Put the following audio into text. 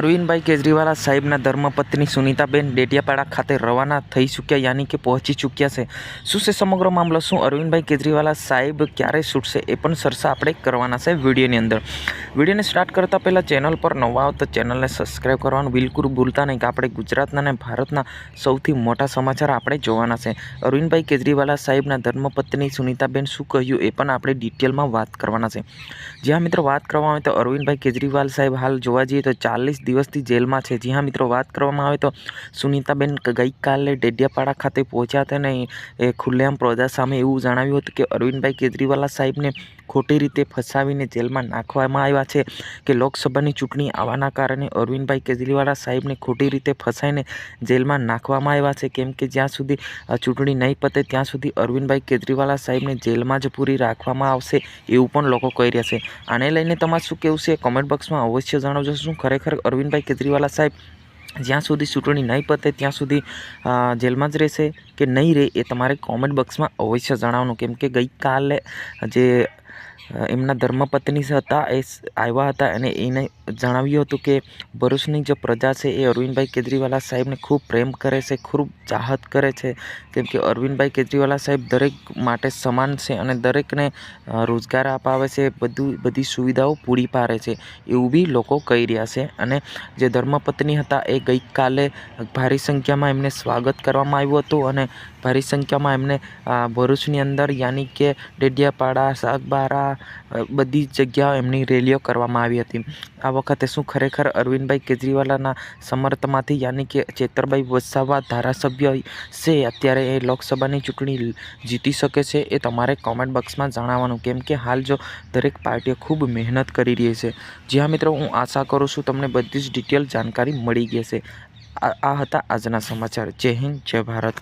અરવિંદભાઈ કેજરીવાલા સાહેબના ધર્મપત્ની સુનીતાબેન ડેડિયાપાડા ખાતે રવાના થઈ ચૂક્યા, યાની કે પહોંચી ચૂક્યા છે। શું છે સમગ્ર મામલો, શું અરવિંદભાઈ કેજરીવાલા સાહેબ ક્યારે છૂટશે એ પણ ચર્ચા આપણે કરવાના છે વિડીયોની અંદર। વિડીયોને સ્ટાર્ટ કરતાં પહેલાં ચેનલ પર નવા આવો તો ચેનલને સબસ્ક્રાઈબ કરવાનું બિલકુલ ભૂલતા નહીં, કે આપણે ગુજરાતના અને ભારતના સૌથી મોટા સમાચાર આપણે જોવાના છે। અરવિંદભાઈ કેજરીવાલા સાહેબના ધર્મપત્ની સુનીતાબેન શું કહ્યું એ પણ આપણે ડિટેલમાં વાત કરવાના છે। જ્યાં મિત્રો વાત કરવામાં આવે તો અરવિંદભાઈ કેજરીવાલ સાહેબ હાલ જોવા જઈએ તો 40 દિવસથી જેલમાં છે। જી હા મિત્રો, વાત કરવામાં આવે તો સુનીતાબેન ગઈકાલે ડેડિયાપાડા ખાતે પહોંચ્યા હતા ને એ ખુલ્લેઆમ પ્રજા સામે એવું જણાવ્યું હતું કે અરવિંદભાઈ કેજરીવાલા સાહેબને ખોટી રીતે ફસાવીને જેલમાં નાખવામાં આવ્યા છે, કે લોકસભાની ચૂંટણી આવવાના કારણે અરવિંદભાઈ કેજરીવાલા સાહેબને ખોટી રીતે ફસાઈને જેલમાં નાખવામાં આવ્યા છે, કેમ કે જ્યાં સુધી ચૂંટણી નહીં પતે ત્યાં સુધી અરવિંદભાઈ કેજરીવાલા સાહેબને જેલમાં જ પૂરી રાખવામાં આવશે એવું પણ લોકો કહી રહ્યા છે। આને લઈને તમારે શું કહેવું છે કોમેન્ટ બોક્સમાં અવશ્ય જણાવજો। શું ખરેખર અરવિંદભાઈ કેજરીવાલા સાહેબ જ્યાં સુધી ચૂંટણી નહીં પતે ત્યાં સુધી જેલમાં જ રહેશે કે નહીં રહે એ તમારે કોમેન્ટ બોક્સમાં અવશ્ય જણાવવાનું, કેમ કે ગઈકાલે જે એમના ધર્મપત્ની હતા એ આવ્યા હતા અને એને જણાવ્યું હતું કે ભરૂચની જે પ્રજા છે એ અરવિંદભાઈ કેજરીવાલા સાહેબને ખૂબ પ્રેમ કરે છે, ખૂબ ચાહત કરે છે, કેમ કે અરવિંદભાઈ કેજરીવાલા સાહેબ દરેક માટે સમાન છે અને દરેકને રોજગાર અપાવે છે, બધી સુવિધાઓ પૂરી પાડે છે એવું બી લોકો કહી રહ્યા છે। અને જે ધર્મપત્ની હતા એ ગઈકાલે ભારી સંખ્યામાં એમને સ્વાગત કરવામાં આવ્યું હતું અને ભારી સંખ્યામાં એમને ભરૂચની અંદર યાની કે ડેડિયાપાડા, સાગબારા બધી જગ્યાઓ એમની રેલીઓ કરવામાં આવી હતી। આ વખતે શું ખરેખર અરવિંદભાઈ કેજરીવાલાના સમર્થમાંથી યાની કે ચેતરભાઈ વસાવા ધારાસભ્ય છે અત્યારે એ લોકસભાની ચૂંટણી જીતી શકે છે એ તમારે કોમેન્ટ બોક્સમાં જણાવવાનું, કેમ કે હાલ જો દરેક પાર્ટીઓ ખૂબ મહેનત કરી રહી છે। જ્યાં મિત્રો હું આશા કરું છું તમને બધી જ ડિટેલ જાણકારી મળી ગઈ છે। આ હતા આજના સમાચાર। જય હિન્દ, જય ભારત।